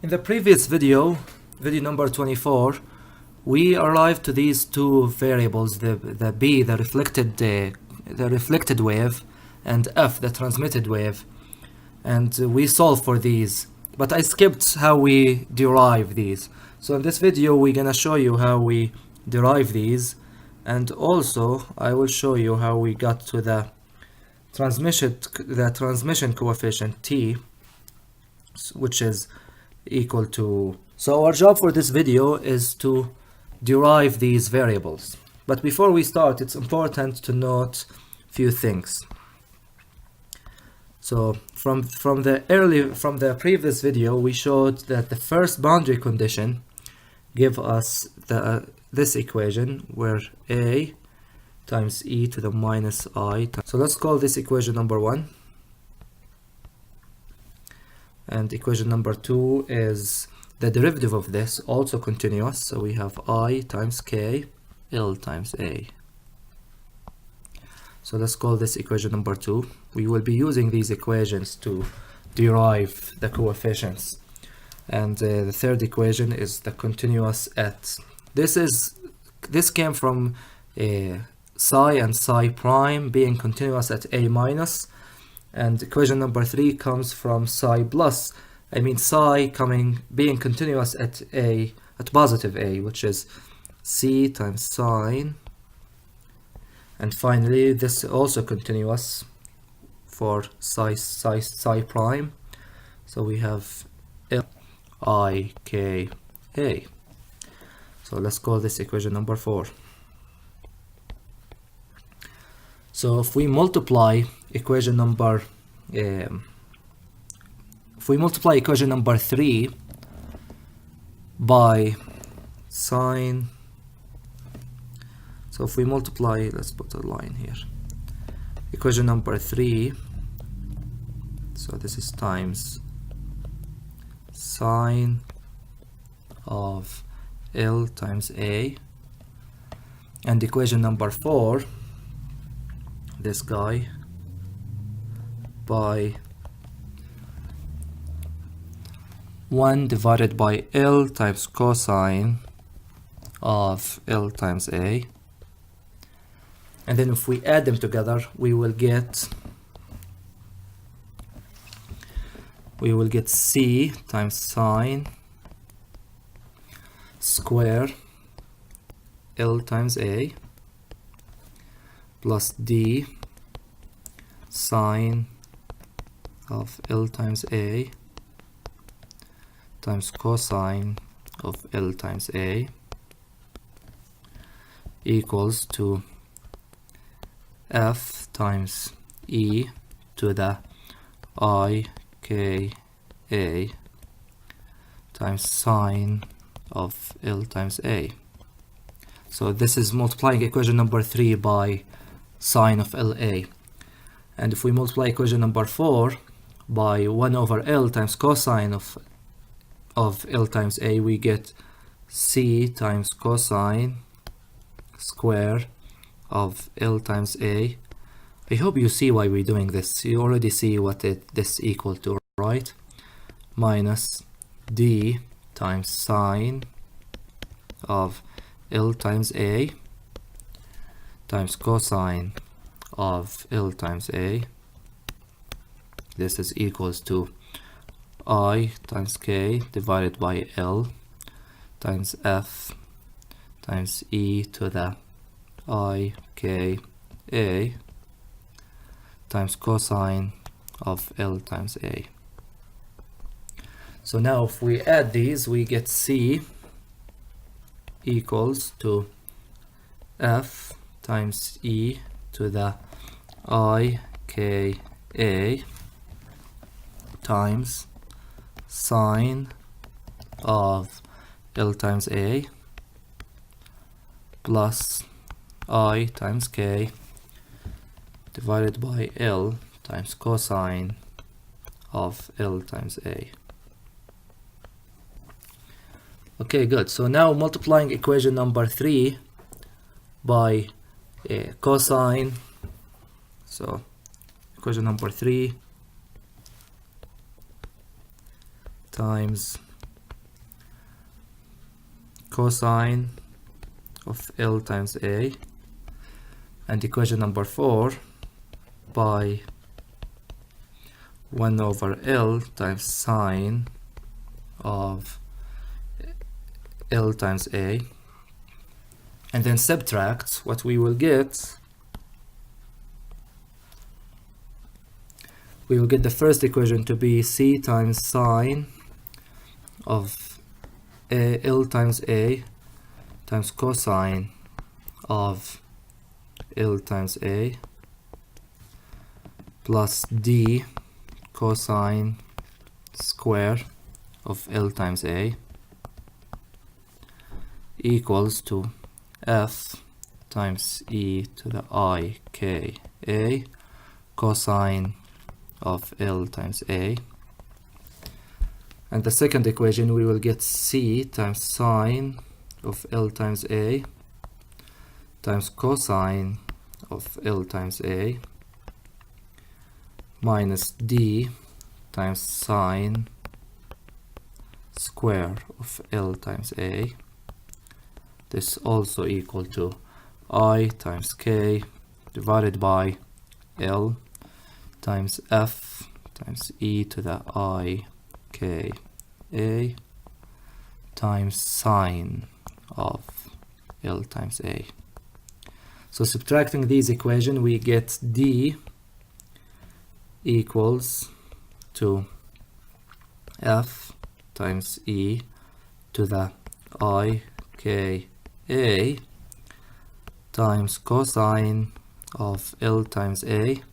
In the previous video, video number 24, we arrived to these two variables, the B, the reflected wave, and F, the transmitted wave, and we solved for these. But I skipped how we derive these. So in this video, we're gonna show you how we derive these, and also I will show you how we got to the transmission coefficient T, which is equal to. So our job for this video is to derive these variables. But before we start, it's important to note a few things. So from the previous video, we showed that the first boundary condition give us this equation where A times e to the minus I. So let's call this equation number 1. And equation number 2 is the derivative of this, also continuous. So we have I times k, L times A. So let's call this equation number 2. We will be using these equations to derive the coefficients. And the third equation is the continuous at. This came from psi and psi prime being continuous at A minus. And equation number 3 comes from psi plus. I mean psi being continuous at positive A, which is C times sine. And finally, this is also continuous for psi prime. So we have L I K A. So let's call this equation number 4. So if we multiply equation number 3 by sine, so if we multiply, let's put a line here, equation number 3, so this is times sine of L times A, and equation number 4, this guy, by 1 divided by L times cosine of L times A. And then if we add them together, we will get C times sine square L times A plus D sine of L times A times cosine of L times A equals to F times e to the I k A times sine of L times A. So this is multiplying equation number 3 by sine of LA. And if we multiply equation number 4 by 1 over L times cosine of L times A, we get C times cosine square of L times A. I hope you see why we're doing this. You already see what this equal to, right? Minus D times sine of L times A times cosine of L times A. This is equals to I times K divided by L times F times e to the I k A times cosine of L times A. So now if we add these, we get C equals to F times e to the I k A times sine of L times A plus I times K divided by L times cosine of L times A. Okay, good. So now multiplying equation number 3 by cosine, so equation number 3 times cosine of L times A, and equation number 4 by 1 over L times sine of L times A, and then subtract. What we will get, we will get the first equation to be C times sine of L times A times cosine of L times A plus D cosine square of L times A equals to F times e to the I k A cosine of L times A. And the second equation, we will get C times sine of L times A times cosine of L times A minus D times sine square of L times A. This also equal to I times K divided by L times F times e to the I k A times sine of L times A. So subtracting these equations, we get D equals to F times e to the I k A times cosine of L times A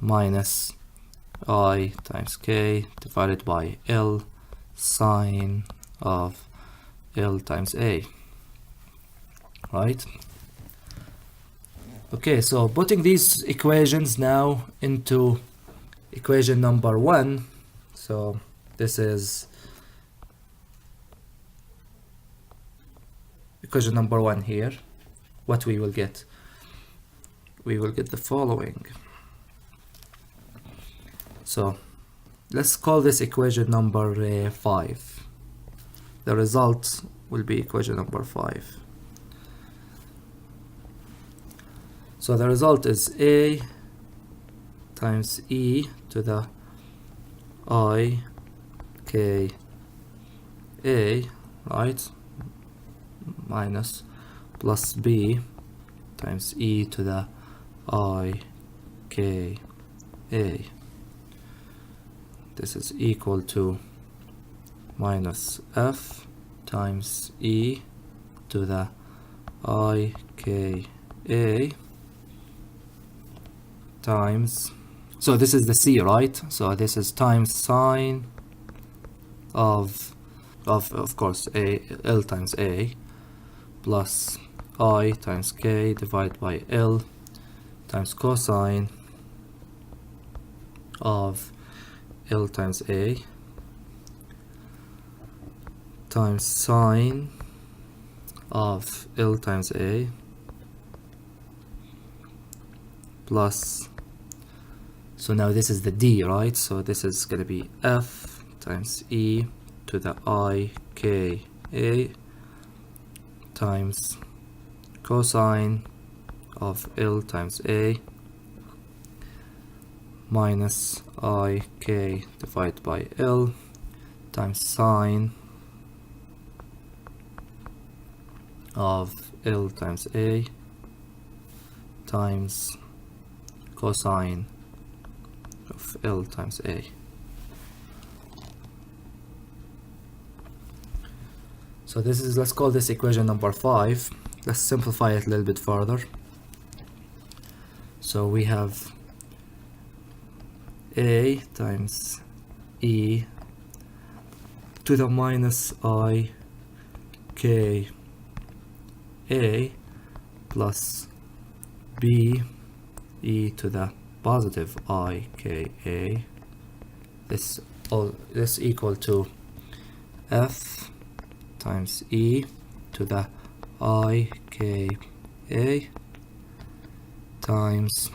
minus I times K divided by L sine of L times A, right? Okay, so putting these equations now into equation number 1, so this is equation number 1 here. What we will get? We will get the following. So let's call this equation number 5. The result will be equation number 5. So the result is A times e to the I k A, right, minus plus B times e to the I k A. This is equal to minus F times e to the I k A times, so this is the C, right? So this is times sine of course A, L times A plus I times K divided by L times cosine of L times A times sine of L times A plus, so now this is the D, right? So this is going to be F times e to the I k A times cosine of L times A minus I k divided by L times sine of L times A times cosine of L times A. So this is, let's call this equation number 5. Let's simplify it a little bit further. So we have A times e to the minus I k A plus B e to the positive I k A. This equal to F times e to the I k A times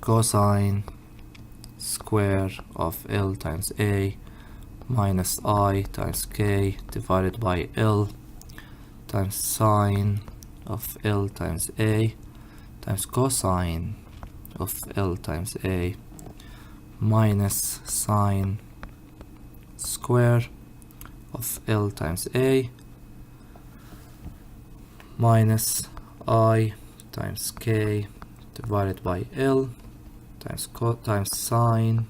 cosine square of L times A minus I times k divided by L times sine of L times A times cosine of L times A minus sine square of L times A minus I times k divided by L times sine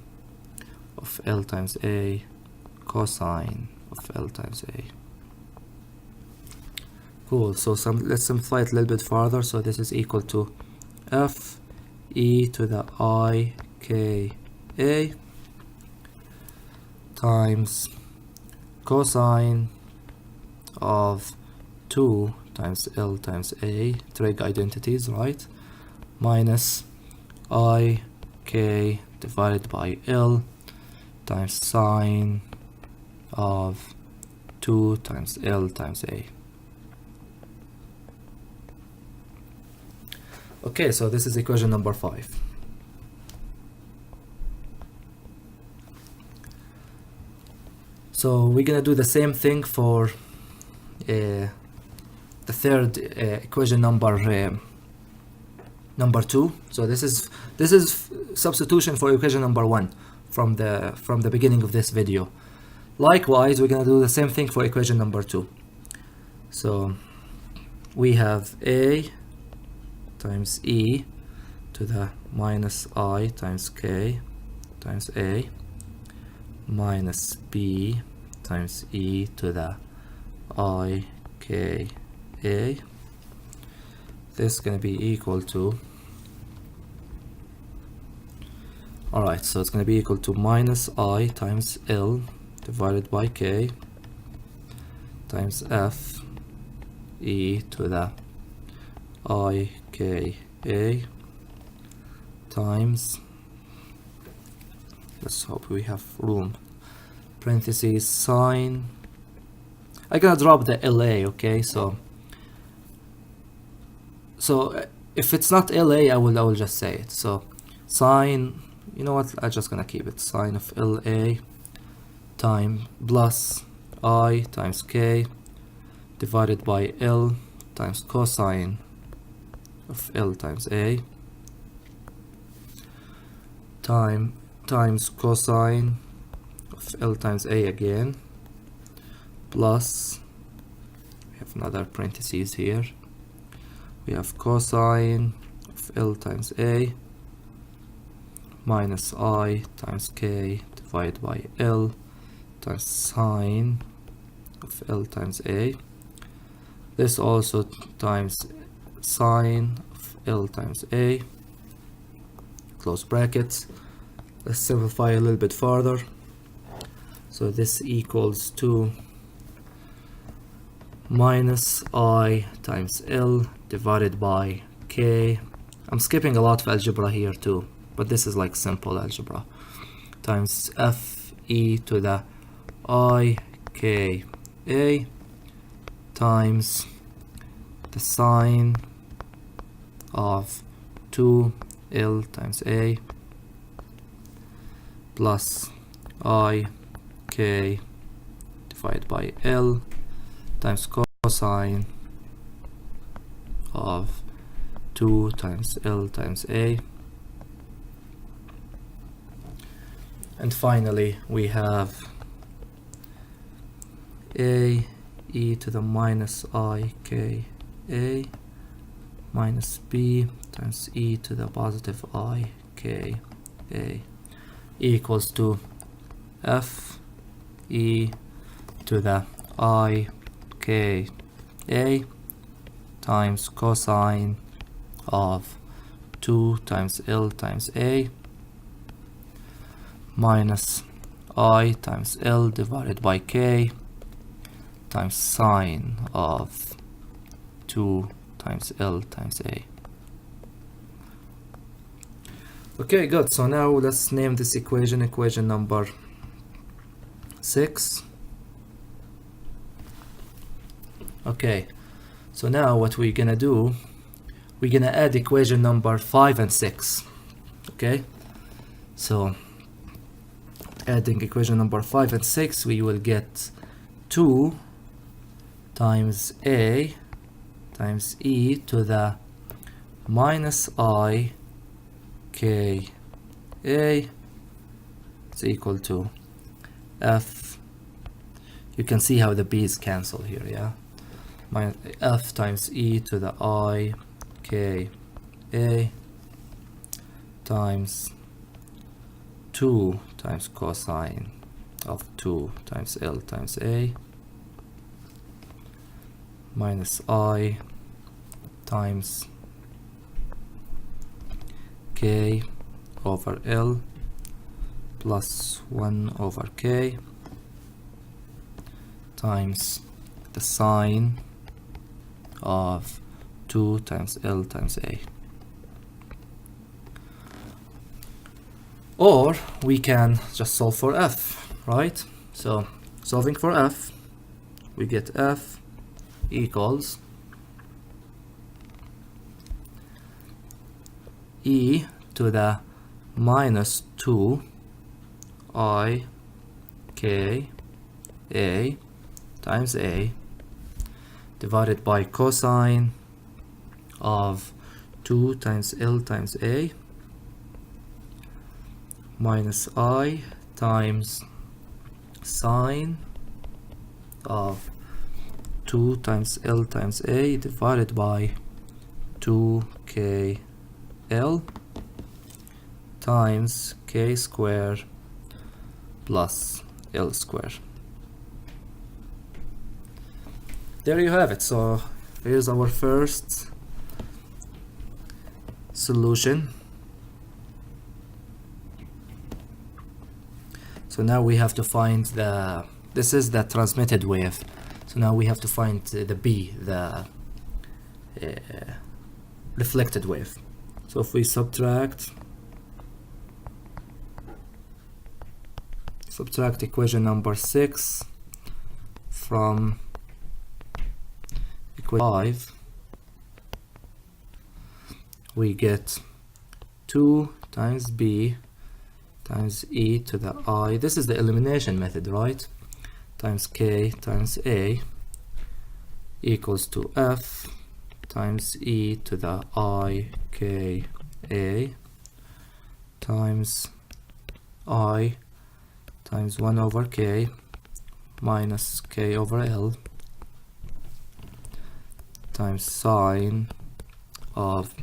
of L times A cosine of L times A. Cool, so let's simplify it a little bit further. So this is equal to f e to the I k a times cosine of 2 times L times A, trig identities, right? Minus I k divided by L times sine of 2 times L times A. Okay, so this is equation number 5. So we're gonna do the same thing for the third equation number 2. So this is substitution for equation number 1 from the beginning of this video. Likewise, we're gonna do the same thing for equation number 2. So we have A times e to the minus I times k times A minus b times e to the I k a. This is going to be equal to, alright, so it's going to be equal to minus I times L divided by k times f e to the I k a times, let's hope we have room, parentheses sine, I'm gonna drop the LA, okay, so if it's not LA, I will just say it. So sine, you know what, I'm just gonna keep it, sine of LA time plus I times k divided by L times cosine of L times A times cosine of L times A again, plus, we have another parentheses here, we have cosine of L times A minus I times k divided by L times sine of L times A. This also times sine of L times A, close brackets. Let's simplify a little bit further. So this equals to minus I times L divided by k. I'm skipping a lot of algebra here too, but this is like simple algebra, times f e to the I k a times the sine of 2L times A plus I k divided by L times cosine of 2 times L times A. And finally we have A e to the minus I k a minus b times e to the positive I k a equals to f e to the I k a times cosine of 2 times L times A minus I times L divided by k times sine of 2 times L times A. Okay, good. So now let's name this equation equation number 6. Okay, so now what we're gonna do, we're gonna add equation number 5 and 6. Okay, so adding equation number 5 and 6, we will get 2 times a times e to the minus I k a is equal to f. You can see how the b's cancel here, yeah? F times e to the I k a times 2 times cosine of 2 times L times A minus I times K over L plus 1 over K times the sine of 2 times L times A. Or we can just solve for f, right? So solving for f, we get f equals e to the minus 2 I k a times a divided by cosine of 2 times L times a minus I times sine of 2 times L times A divided by 2k L times k square plus L square. There you have it. So here's our first solution. So now we have to find this is the transmitted wave. So now we have to find the B, the reflected wave. So if we subtract equation number 6 from equation 5, we get 2 times B times e to the I, this is the elimination method, right, times k times a equals to f times e to the I k a times I times 1 over k minus k over L times sine of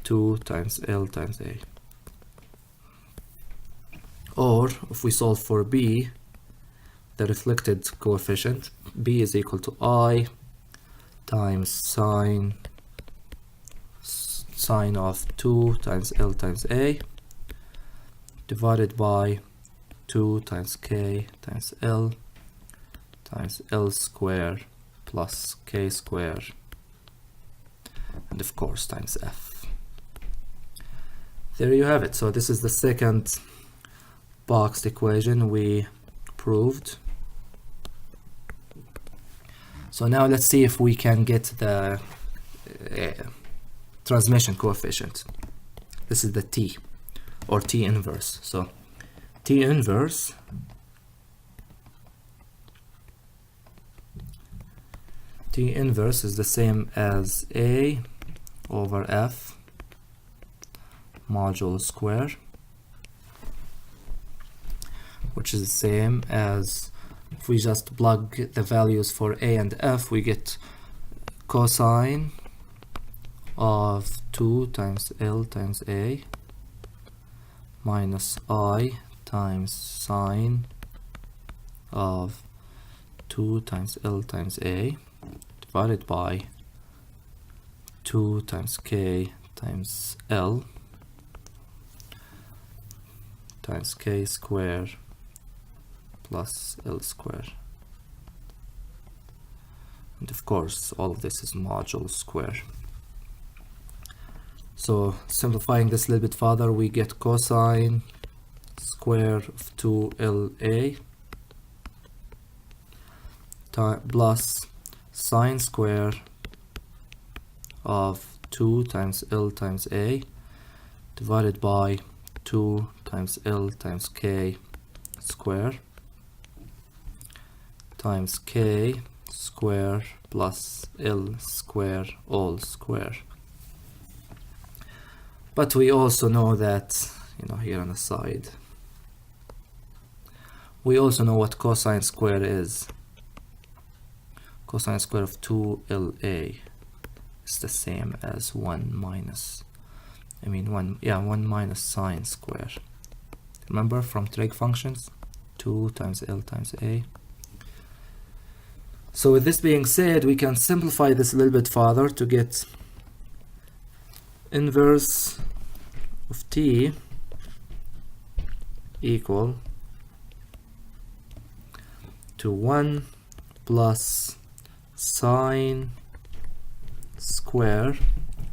2 times L times a. Or if we solve for B, the reflected coefficient, B is equal to I times sine of 2 times L times A divided by 2 times K times L times L square plus K square, and of course times F. There you have it. So this is the second boxed equation we proved. So now let's see if we can get the transmission coefficient. This is the T, or T inverse. So T inverse is the same as A over F modulo square, which is the same as, if we just plug the values for A and F, we get cosine of 2 times L times A minus I times sine of 2 times L times A divided by 2 times K times L times K square plus L square, and of course all of this is modulo square. So simplifying this a little bit further, we get cosine square of 2LA plus sine square of 2 times L times A divided by 2 times L times K square times k square plus L square all square. But we also know that, here on the side, we also know what cosine square is. Cosine square of 2LA is the same as 1 minus sine square. Remember from trig functions? 2 times L times A. So with this being said, we can simplify this a little bit further to get inverse of t equal to 1 plus sine square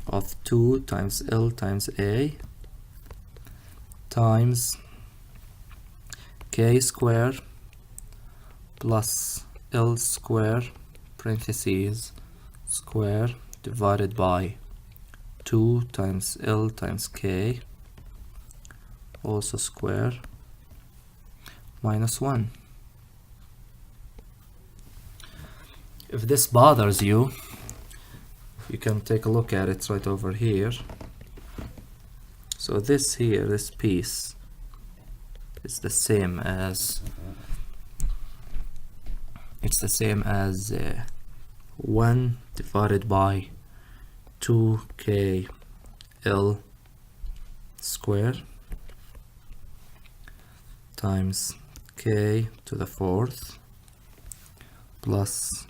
of 2 times L times A times k square plus L square parentheses square divided by 2 times L times k also square minus 1. If this bothers you, you can take a look at it right over here. So this here, this piece, is the same as 1 divided by 2k L square times k to the 4th plus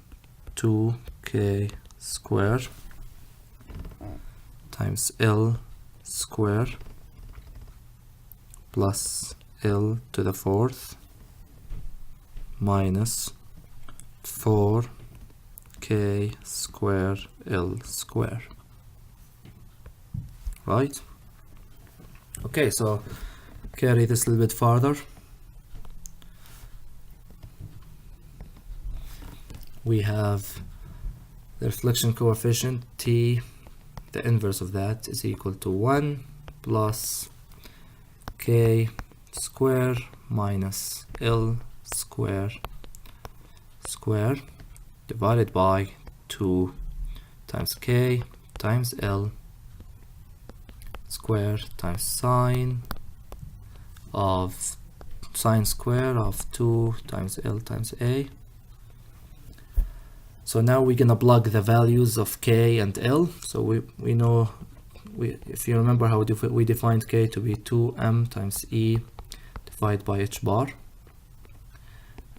2k square times L square plus L to the 4th minus 4k square L square. Right? Okay, so carry this a little bit farther. We have the reflection coefficient T, the inverse of that is equal to 1 plus k square minus L square divided by 2 times k times L square times sine square of 2 times L times A. So now we're gonna plug the values of k and L. So we know, if you remember how we defined k to be 2m times E divided by h bar,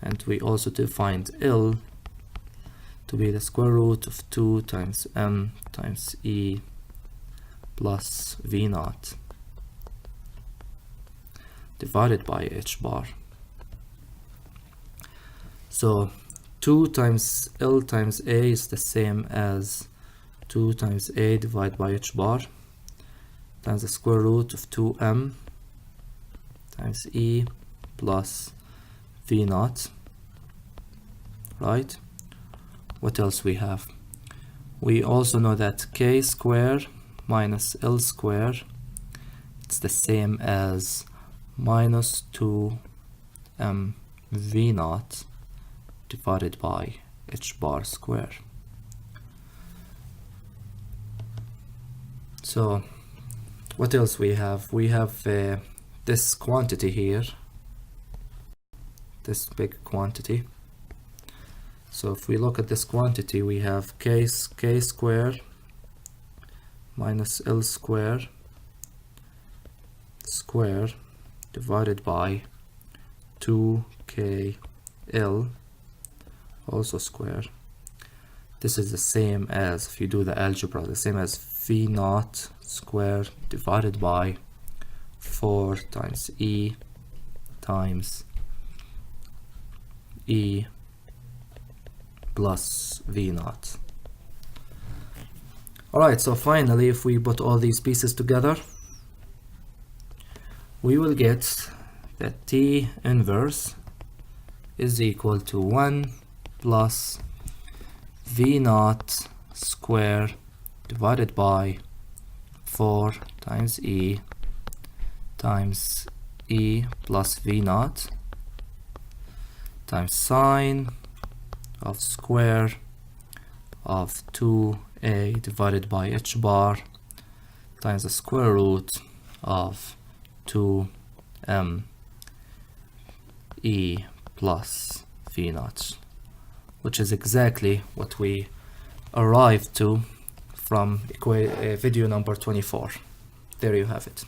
and we also defined L to be the square root of 2 times m times E plus V naught divided by h bar. So 2 times L times A is the same as 2 times A divided by h bar times the square root of 2m times E plus V naught. Right? What else we have? We also know that k square minus L square, it's the same as minus 2m V naught divided by h bar square. So what else we have? We have this quantity here, this big quantity. So if we look at this quantity, we have k square minus L square divided by 2k L also square. This is the same as, if you do the algebra, the same as V naught square divided by 4 times E times E plus V naught. Alright, so finally, if we put all these pieces together, we will get that T inverse is equal to 1 plus V naught square divided by 4 times E times E plus V naught times sine of square of 2a divided by h bar times the square root of 2m e plus v naught, which is exactly what we arrived to from video number 24. There you have it.